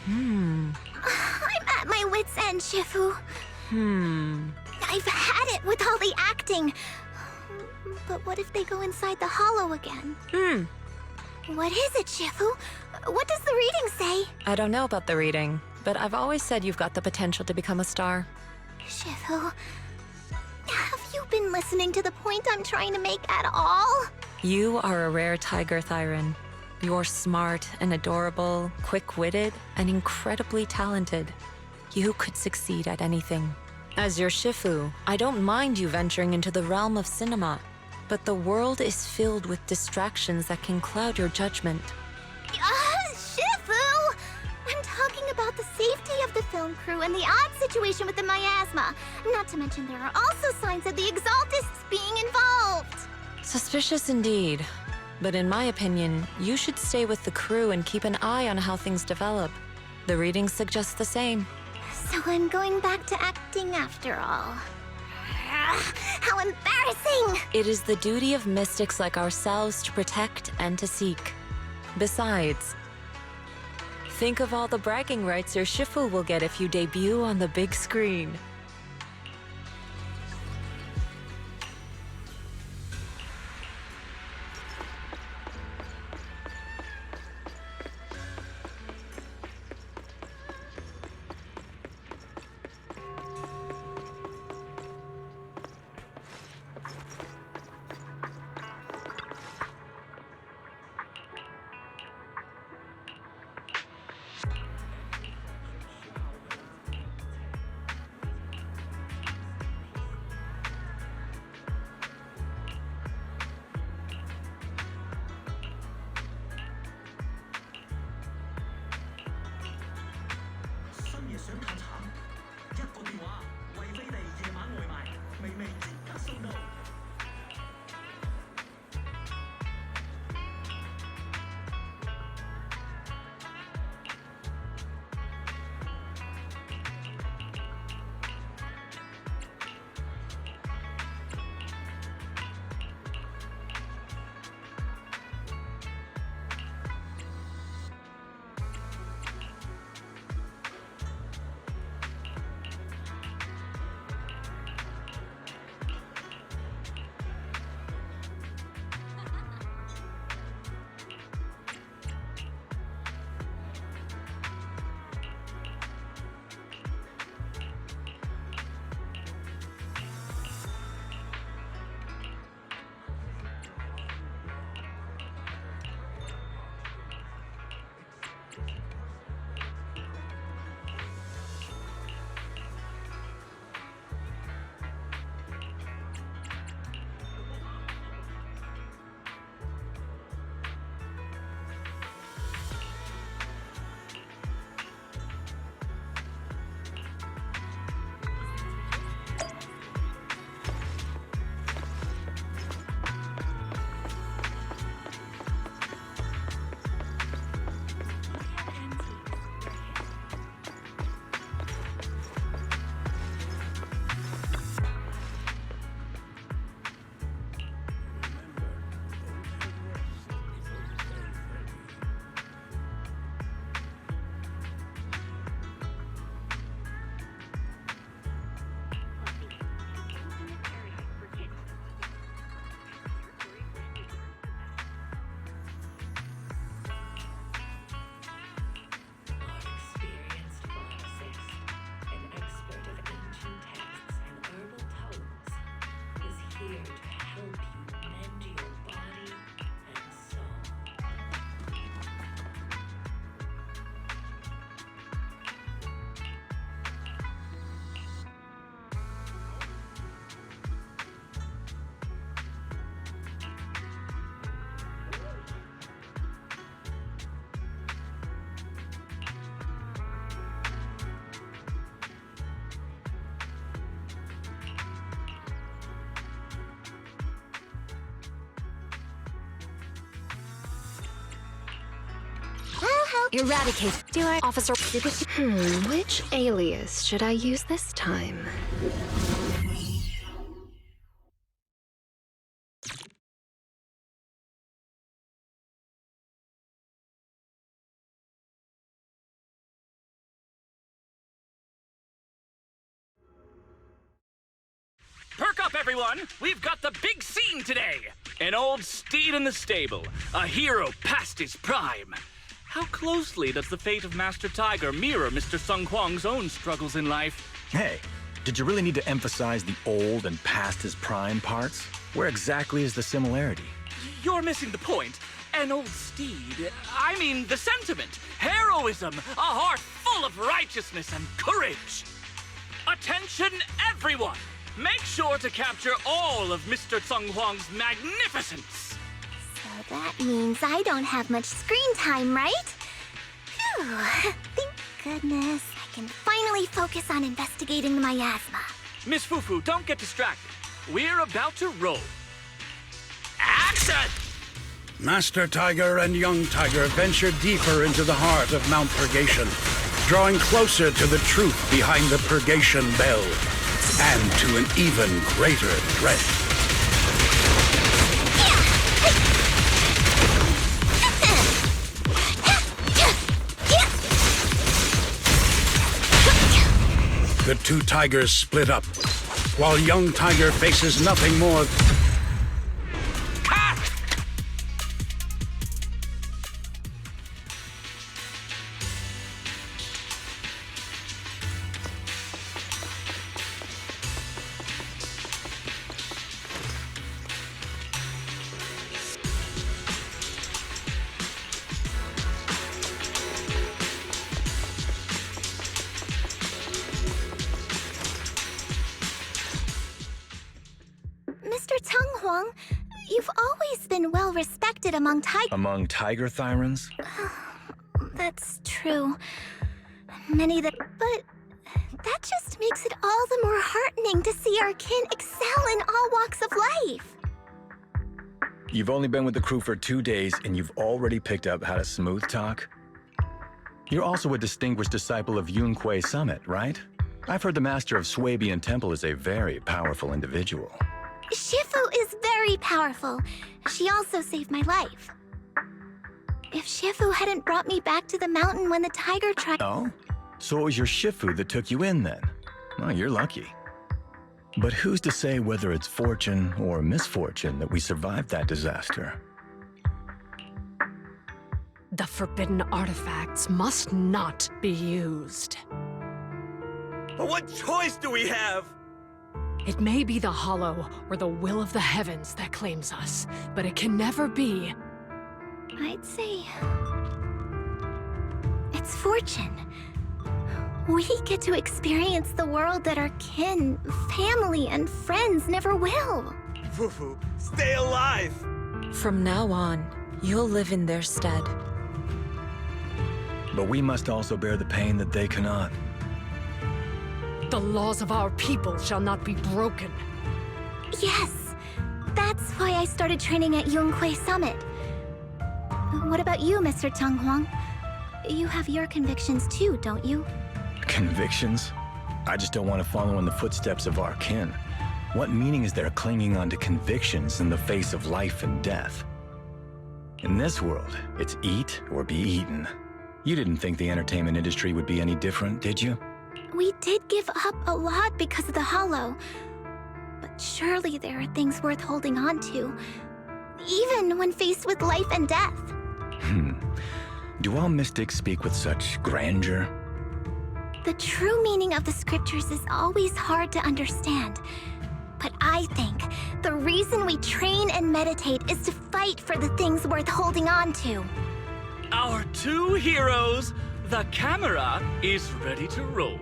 I'm at my wit's end, Shifu. I've had it with all the acting. But what if they go inside the hollow again? What is it, Shifu? What does the reading say? I don't know about the reading, but I've always said you've got the potential to become a star. Shifu, have you been listening to the point I'm trying to make at all? You are a rare tiger, Thyron. You're smart and adorable, quick-witted, and incredibly talented. You could succeed at anything. As your Shifu, I don't mind you venturing into the realm of cinema, but the world is filled with distractions that can cloud your judgment. Shifu! I'm talking about the safety of the film crew and the odd situation with the miasma. Not to mention there are also signs of the Exaltists being involved. Suspicious indeed. But in my opinion, you should stay with the crew and keep an eye on how things develop. The readings suggest the same. So I'm going back to acting after all. How embarrassing! It is the duty of mystics like ourselves to protect and to seek. Besides, think of all the bragging rights your Shifu will get if you debut on the big screen. Eradicate. Do I, officer? Which alias should I use this time? everyone! We've got the big scene today! An old steed in the stable, a hero past his prime. How closely does the fate of Master Tiger mirror Mr. Sung Hwang's own struggles in life? Hey, did you really need to emphasize the old and past his prime parts? Where exactly is the similarity? You're missing the point. An old steed, I mean the sentiment, heroism, a heart full of righteousness and courage. Attention, everyone! Make sure to capture all of Mr. Sung Hwang's magnificence. So that means I don't have much screen time, right? Phew. Thank goodness. I can finally focus on investigating the miasma. Miss FuFu, don't get distracted. We're about to roll. Action! Master Tiger and Young Tiger venture deeper into the heart of Mount Purgation, drawing closer to the truth behind the Purgation Bell, and to an even greater threat. The two tigers split up, while Young Tiger faces nothing more. Mr. Tung Hwang, you've always been well respected among Among tiger thyrans? That's true. Many that... But that just makes it all the more heartening to see our kin excel in all walks of life. You've only been with the crew for 2 days and you've already picked up how to smooth talk? You're also a distinguished disciple of Yun Kuei Summit, right? I've heard the master of Swabian Temple is a very powerful individual. Shifu is very powerful. She also saved my life. If Shifu hadn't brought me back to the mountain when the tiger tried... Oh? So it was your Shifu that took you in then? Well, you're lucky. But who's to say whether it's fortune or misfortune that we survived that disaster? The forbidden artifacts must not be used. But what choice do we have? It may be the Hollow or the will of the heavens that claims us, but it can never be. I'd say... it's fortune. We get to experience the world that our kin, family, and friends never will. FuFu, stay alive! From now on, you'll live in their stead. But we must also bear the pain that they cannot. The laws of our people shall not be broken. Yes, that's why I started training at Yun Kuei Summit. What about you, Mr. Tung Hwang? You have your convictions too, don't you? Convictions? I just don't want to follow in the footsteps of our kin. What meaning is there clinging on to convictions in the face of life and death? In this world, it's eat or be eaten. You didn't think the entertainment industry would be any different, did you? We did give up a lot because of the Hollow. But surely there are things worth holding on to, even when faced with life and death. Do all mystics speak with such grandeur? The true meaning of the scriptures is always hard to understand. But I think the reason we train and meditate is to fight for the things worth holding on to. Our two heroes, the camera is ready to roll.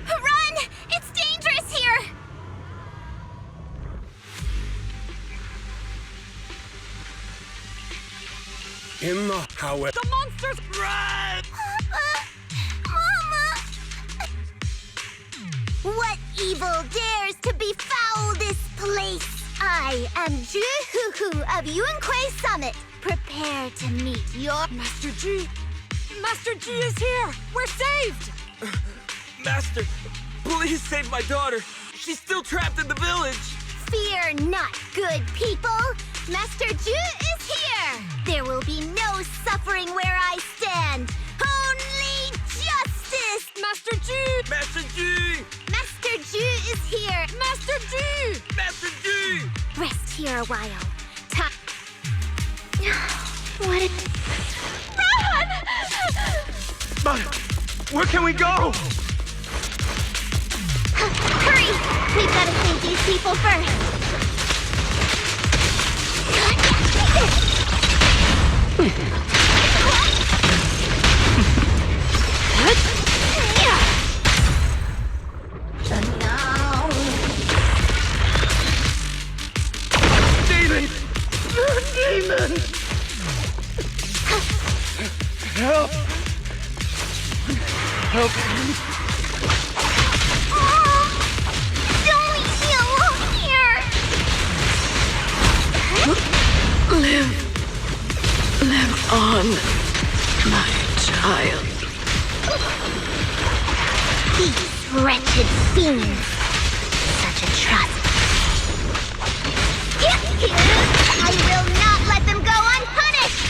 Run! It's dangerous here! In the however... The monsters! Run! Mama! What evil dares to befoul this place? I am GrimJesuz of Yun Kuei Summit. Prepare to meet your... Master G! Master G is here! We're saved! Master, please save my daughter. she's still trapped in the village. Fear not, good people. Master Ju is here. There will be no suffering where I stand. Only justice. Master G! Master G! Master Ju is here. Master G! Master G! Rest here a while. What a... But where can we go? Hurry! We've got to save these people first. Demon! Demon! Help! Help me! Don't leave me alone here! Live on, my child. These wretched fiends. Such atrocity. I will not let them go unpunished!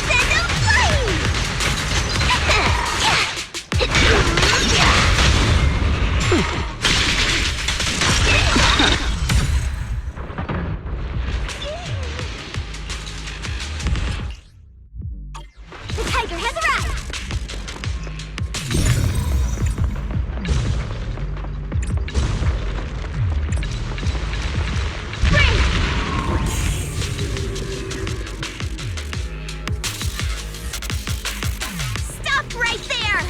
Send them flying! The tiger has arrived! Stop right there!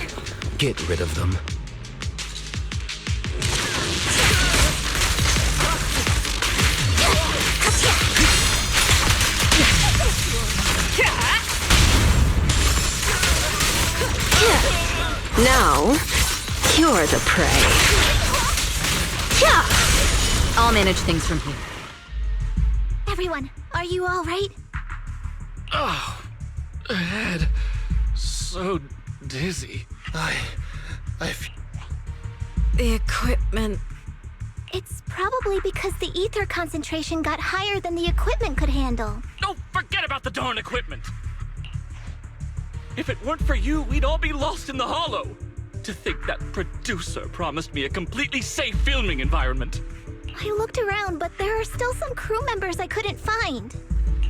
Get rid of them. Now, you're the prey. I'll manage things from here. Everyone, are you all right? Oh, head. So dizzy. The equipment. It's probably because the ether concentration got higher than the equipment could handle. Oh, forget about the darn equipment! If it weren't for you, we'd all be lost in the hollow. To think that producer promised me a completely safe filming environment. I looked around, but there are still some crew members I couldn't find.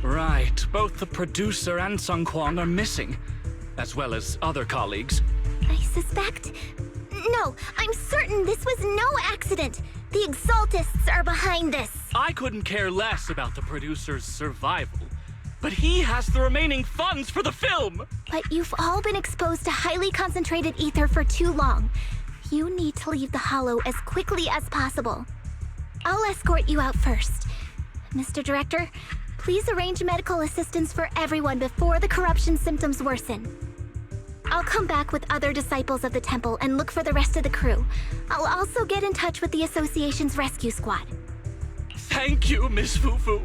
Right, both the producer and Sung Kwang are missing, as well as other colleagues. I suspect... No, I'm certain this was no accident. The Exaltists are behind this. I couldn't care less about the producer's survival, but he has the remaining funds for the film! But you've all been exposed to highly concentrated ether for too long. You need to leave the hollow as quickly as possible. I'll escort you out first. Mr. Director, please arrange medical assistance for everyone before the corruption symptoms worsen. I'll come back with other disciples of the temple and look for the rest of the crew. I'll also get in touch with the association's rescue squad. Thank you, Miss FuFu.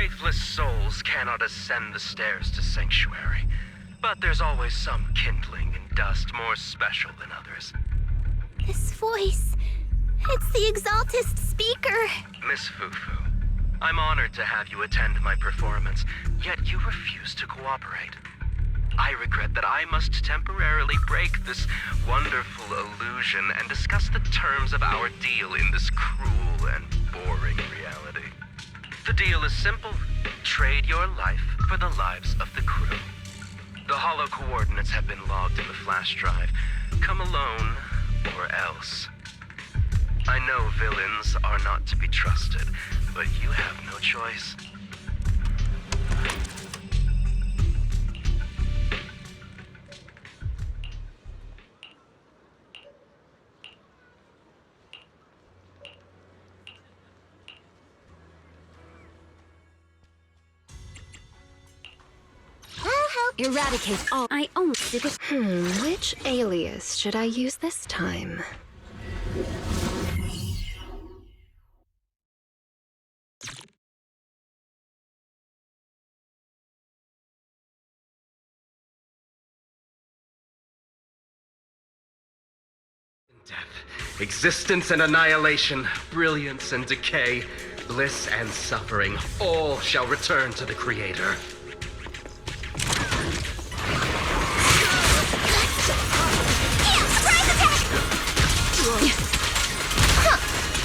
Faithless souls cannot ascend the stairs to Sanctuary, but there's always some kindling in dust more special than others. This voice. It's the Exaltist speaker. Miss FuFu, I'm honored to have you attend my performance, yet you refuse to cooperate. I regret that I must temporarily break this wonderful illusion and discuss the terms of our deal in this cruel and boring reality. The deal is simple. Trade your life for the lives of the crew. The hollow coordinates have been logged in the flash drive. Come alone, or else. I know villains are not to be trusted, but you have no choice. Eradicate all. I own super. Which alias should I use this time? Death, existence and annihilation, brilliance and decay, bliss and suffering, all shall return to the Creator.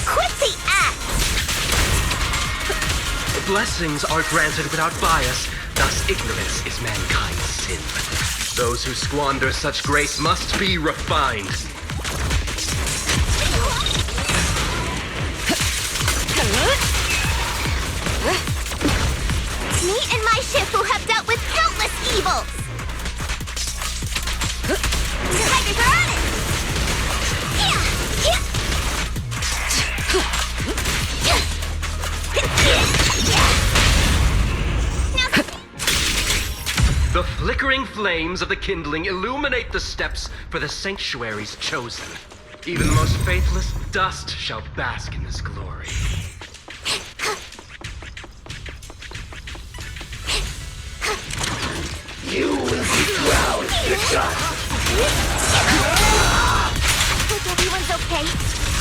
Quit the act! Blessings are granted without bias, thus ignorance is mankind's sin. Those who squander such grace must be refined. Me and my Shifu have dealt with countless evils! Tigers are on it! The flickering flames of the kindling illuminate the steps for the sanctuary's chosen. Even the most faithless dust shall bask in this glory. You will be ground to dust. Hope everyone's okay.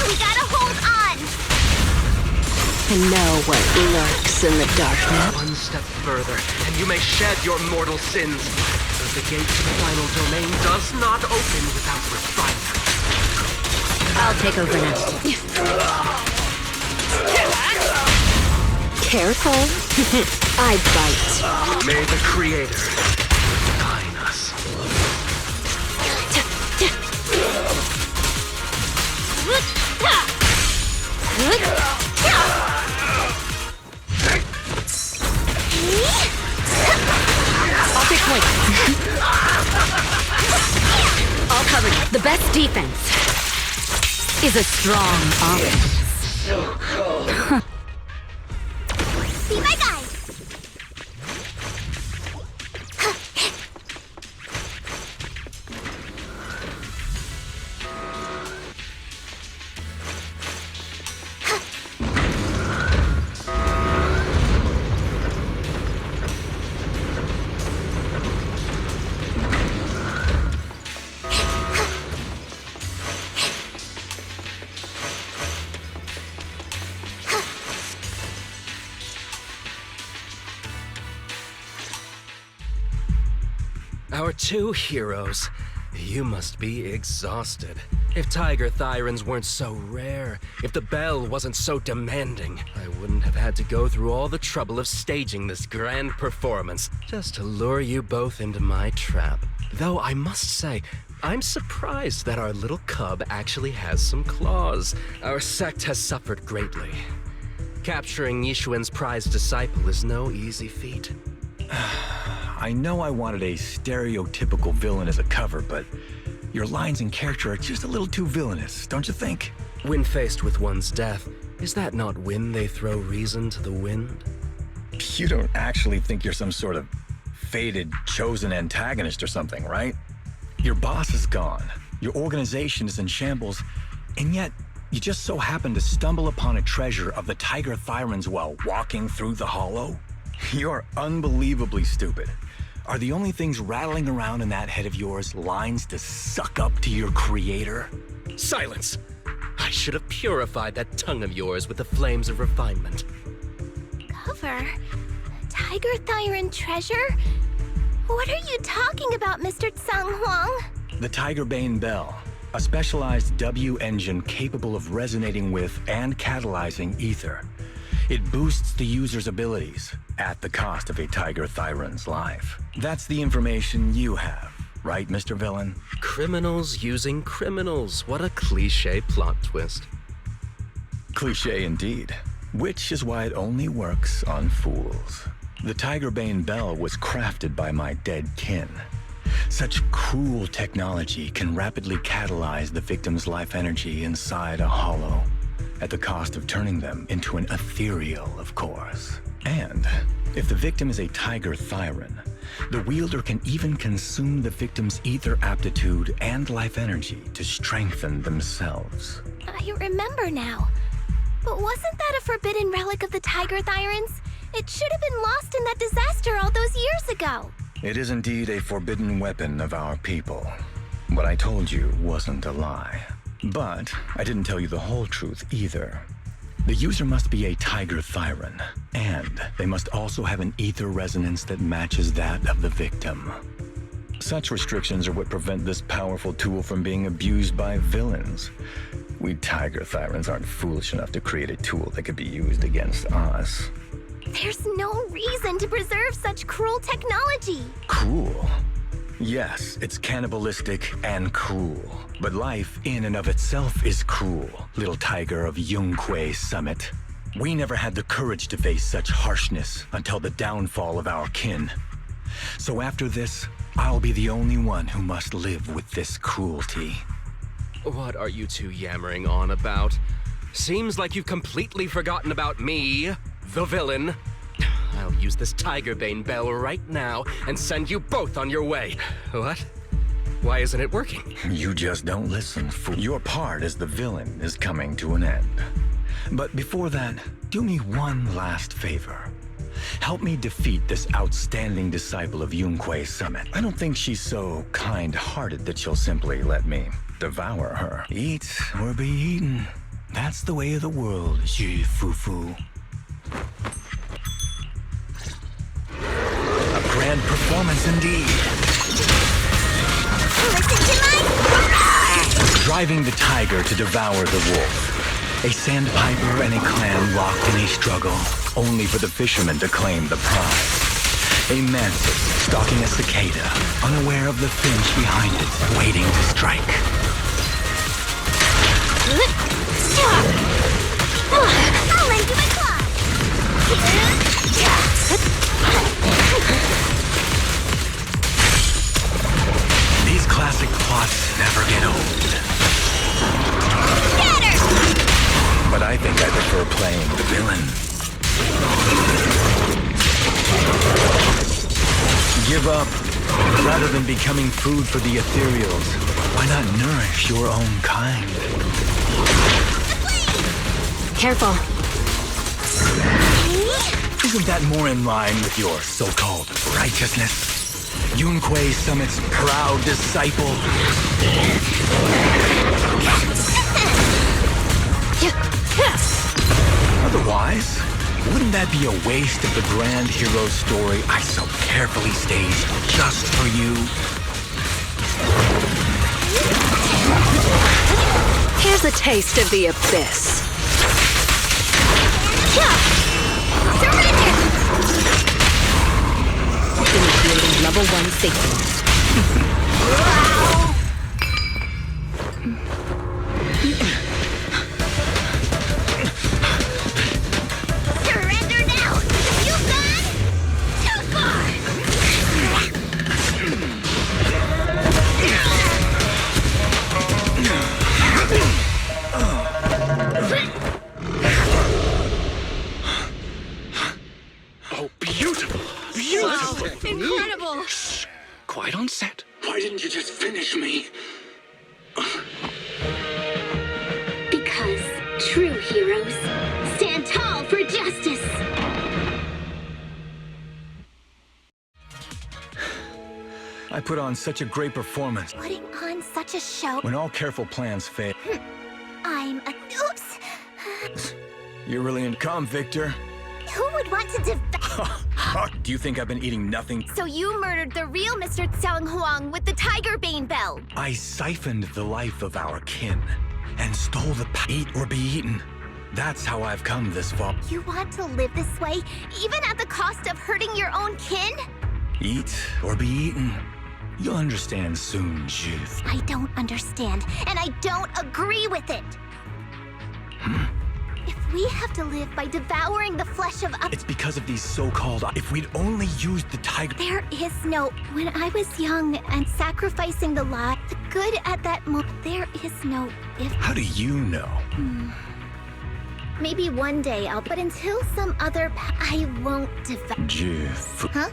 We gotta hold on! And know what lurks in the darkness. One step further, and you may shed your mortal sins. But the gate to the final domain does not open without refinement. I'll take over now. Careful. I bite. May the Creator guide us. I'll take point. All covered. The best defense is a strong offense. So cold. Be my guide! Our two heroes. You must be exhausted. If Tiger Thyrans weren't so rare, if the bell wasn't so demanding, I wouldn't have had to go through all the trouble of staging this grand performance just to lure you both into my trap. Though I must say, I'm surprised that our little cub actually has some claws. Our sect has suffered greatly. Capturing Yishuan's prized disciple is no easy feat. I know I wanted a stereotypical villain as a cover, but your lines and character are just a little too villainous, don't you think? When faced with one's death, is that not when they throw reason to the wind? You don't actually think you're some sort of fated, chosen antagonist or something, right? Your boss is gone, your organization is in shambles, and yet you just so happen to stumble upon a treasure of the Tiger Thyrans while walking through the hollow? You're unbelievably stupid. Are the only things rattling around in that head of yours lines to suck up to your creator? Silence! I should have purified that tongue of yours with the flames of refinement. Cover? Tiger Thyron treasure? What are you talking about, Mr. Tsang Huang? The Tiger Bane Bell, a specialized W engine capable of resonating with and catalyzing ether. It boosts the user's abilities at the cost of a Tiger Thyron's life. That's the information you have, right, Mr. Villain? Criminals using criminals. What a cliché plot twist. Cliché indeed, which is why it only works on fools. The Tiger Bane Bell was crafted by my dead kin. Such cruel technology can rapidly catalyze the victim's life energy inside a hollow, at the cost of turning them into an ethereal, of course. And if the victim is a Tiger Thyron, the wielder can even consume the victim's ether aptitude and life energy to strengthen themselves. I remember now. But wasn't that a forbidden relic of the Tiger Thyrons? It should have been lost in that disaster all those years ago. It is indeed a forbidden weapon of our people. What I told you wasn't a lie. But I didn't tell you the whole truth either. The user must be a Tiger Thyron, and they must also have an ether resonance that matches that of the victim. Such restrictions are what prevent this powerful tool from being abused by villains. We Tiger Thyrons aren't foolish enough to create a tool that could be used against us. There's no reason to preserve such cruel technology. Cruel? Yes, it's cannibalistic and cruel. But life in and of itself is cruel, little tiger of Yunquei Summit. We never had the courage to face such harshness until the downfall of our kin. So after this, I'll be the only one who must live with this cruelty. What are you two yammering on about? Seems like you've completely forgotten about me, the villain. I'll use this Tiger Bane Bell right now and send you both on your way. What? Why isn't it working? You just don't listen, fool. Your part as the villain is coming to an end. But before that, do me one last favor. Help me defeat this outstanding disciple of Yunquei Summit. I don't think she's so kind-hearted that she'll simply let me devour her. Eat or be eaten. That's the way of the world, FuFu. A grand performance indeed. Listen to my... Driving the tiger to devour the wolf. A sandpiper and a clan locked in a struggle, only for the fisherman to claim the prize. A mantis stalking a cicada, unaware of the finch behind it, waiting to strike. I'll lend you my claw. These classic plots never get old. Get her! But I think I prefer playing the villain. Give up. Rather than becoming food for the ethereals, why not nourish your own kind? Careful. Isn't that more in line with your so-called righteousness? Yunquei Summit's proud disciple. Otherwise, wouldn't that be a waste of the grand hero story I so carefully staged just for you? Here's a taste of the abyss. Surrender! Initiating level 1 safety. Surrender now! You've gone too far! Oh, beautiful! Beautiful! Incredible! Quite on set. Why didn't you just finish me? Because true heroes stand tall for justice. I put on such a great performance. Putting on such a show. When all careful plans fail. I'm a... Oops! You're really in... Come, Victor. Who would want to Do you think I've been eating nothing? So you murdered the real Mr. Xiang Huang with the Tiger Bane bell. I siphoned the life of our kin and stole the eat or be eaten. That's how I've come this far. You want to live this way, even at the cost of hurting your own kin? Eat or be eaten. You'll understand soon, Juz. I don't understand, and I don't agree with it. If we have to live by devouring the flesh of others... It's because of these so-called... If we'd only used the tiger... There is no... When I was young and sacrificing the lie, the good at that moment, there is no if... How do you know? Maybe one day I'll... But until some other... I won't devour... Juz. Huh?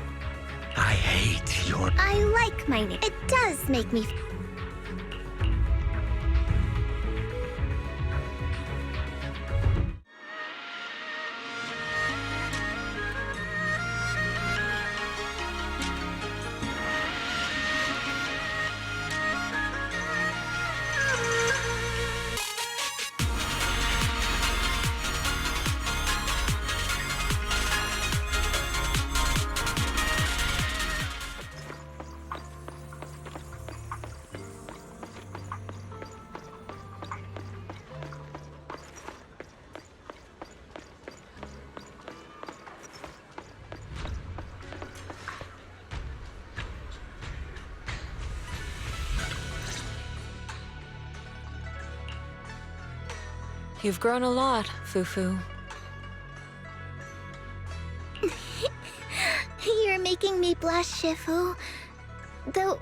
I hate your... I like my name. It does make me... You've grown a lot, FuFu. You're making me blush, Shifu. Though,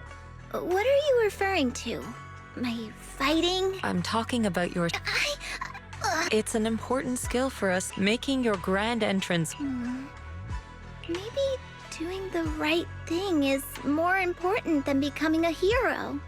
what are you referring to? My fighting? I'm talking about your... It's an important skill for us, making your grand entrance. Maybe doing the right thing is more important than becoming a hero.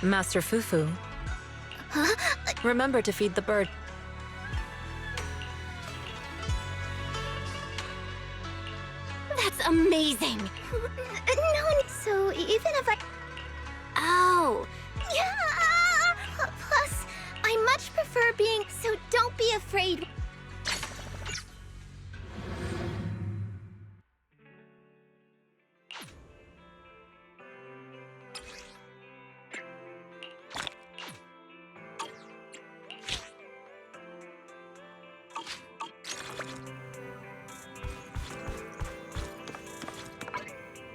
Master FuFu. Huh? Remember to feed the bird. That's amazing! No, so even if I... Oh. Yeah! Plus, I much prefer being... So don't be afraid.